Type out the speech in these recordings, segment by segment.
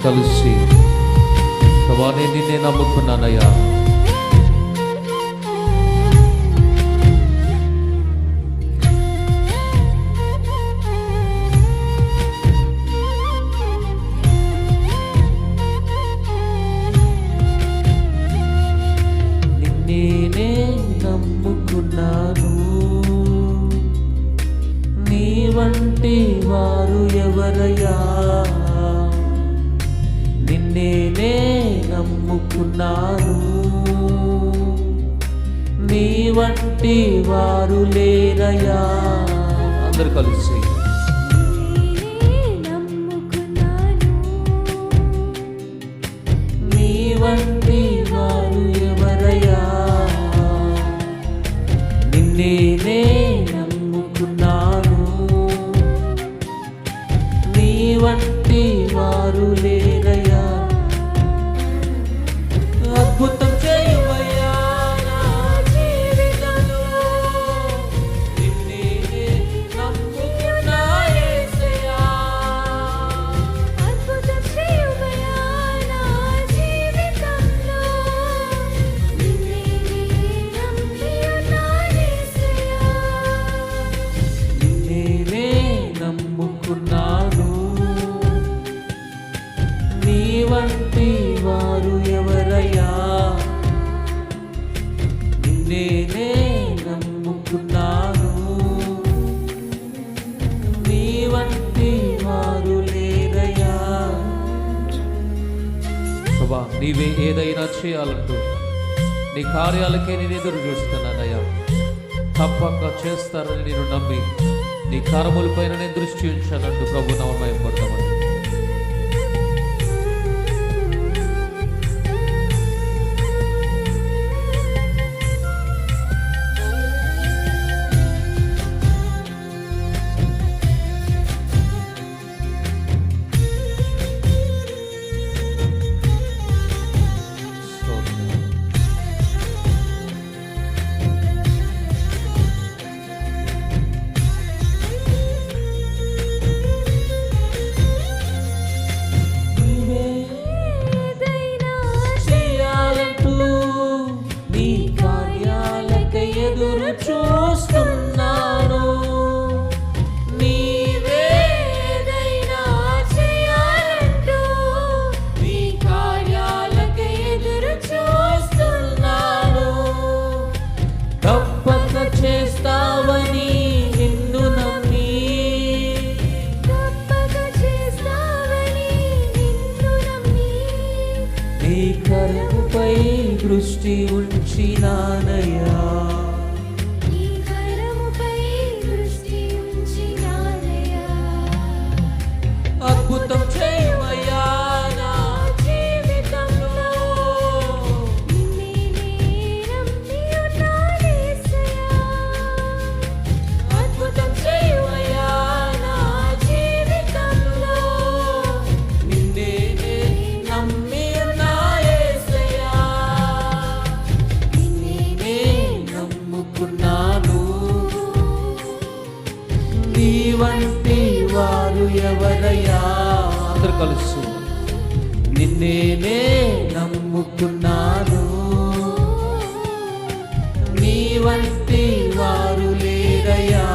కలిసి ప్రభా నేను నిన్నే నమ్ముకున్నానయ్యా. నిన్నే నమ్ముకున్నాను, నీ వంటి వారు ఎవరయ్యా. నిన్నే నమ్ముకున్నాను, నీ వంటి వారు లేరయ్యా. అందరు కలిసి నీ వంటి వారు ఎవరయ్యా. నిన్నే నమ్ముకున్నాను, నీ వంటి వారు లేరయ్యా. అద్భుతం చేయవయ్యా నా జీవితంలో, నిన్నే నమ్ముకున్నా యేసయ్యా. అద్భుతం చేయవయ్యా నా జీవితంలో, నిన్నే నమ్ముకున్నా యేసయ్యా. నిన్నే నమ్ముకున్నాను, నీ వంటి వారు ఎవరయ్యా. నిన్నే నమ్ముకున్నాను, నీ వంటి వారు లేరయ్యా. ప్రభా నీవే ఏదైనా చేయాలంటూ నీ కార్యాలకే నేను ఎదురు చూస్తున్నానయ్యా. తప్పక చేస్తారని నేను నమ్మి నీ కరముల పైన నేను దృష్టి ఉంచానంటూ ప్రభు నామమయం పడతామని. ఎదురు చూస్తున్నాను, నీవేదైనా చేయాలంటూ నీ కార్యాలకే ఎదురు చూస్తున్నాను. తప్పక చేస్తావని నిన్ను నమ్మి, తప్పక చేస్తావని నిన్ను నమ్మి, నీ కరముపై దృష్టి ఉంచినానయ్యా. అద్భుతం చేయవయ్యా నా జీవితంలో, అద్భుతం చేయవయ్యా నా జీవితంలో. నిన్నే నమ్మి ఉన్నా యేసయ్యా. నిన్నే నమ్ముకున్నాను, నీ వంటి వారు ఎవరయ్యా. అందరు కలుసు నిన్నే నమ్ముకున్నాను, నీ వంటి వారు లేరయ్యా.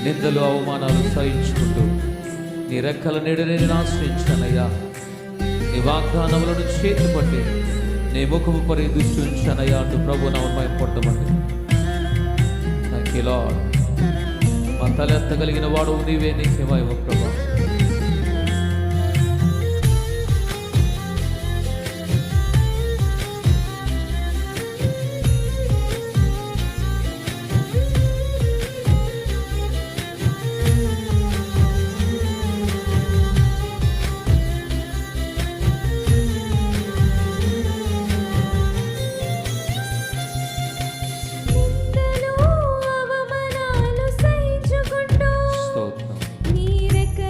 నిందలు అవమానాలు సహించుకుంటూ నీ రెక్కల నీడని నేను ఆశ్రయించానయ్యా. నీ వాగ్దానములను చేతి పట్టి నీ ముఖము పరి దృష్టి ఉంచానయ్యా అంటూ ప్రభు నామమయం పడతామండి. Thank you Lord. మా తలెత్తగలిగిన వాడు నీవే, నీకేమయ్య ప్రభా. నిందలు అవమానాలు సహించుకుంటూ స్తోత్రం. నీ రెక్కల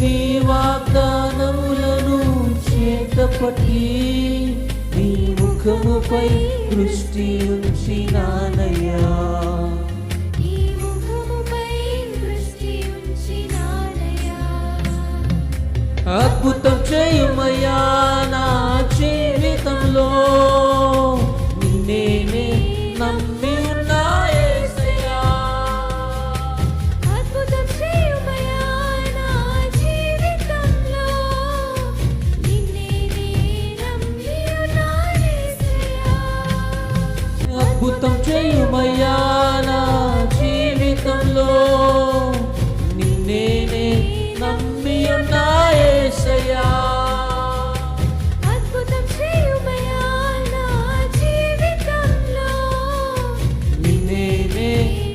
నీ వాగ్దానములను చేతపట్టి నీ ముఖముపై దృష్టి ఉంచినానయ్యా. నీ ముఖముపై దృష్టి ఉంచినానయ్యా. అద్భుతం చేయుమయ్యా నా జీవితంలో, నిన్నే నమ్మి ఉన్నా యేసయ్యా. అద్భుతం చేయుమయ్యా నా జీవితంలో, నిన్నే నమ్మి ఉన్నా యేసయ్యా. అద్భుతం చేయుమయ్యా నా జీవితంలో, నిన్నే నమ్మి ఉన్నా యేసయ్యా. అద్భుతం చేయుమయ్యా నా జీవితంలో, నిన్నే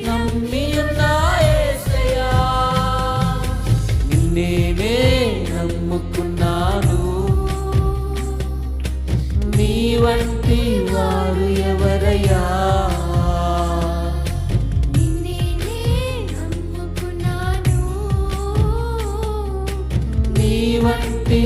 నమ్మి ఉన్నా యేసయ్యా. నిన్నే నమ్ముకున్నాను, నీ వంటి వారు ఎవరయ్యా. నిన్నే నమ్ముకున్నాను, నీ వంటి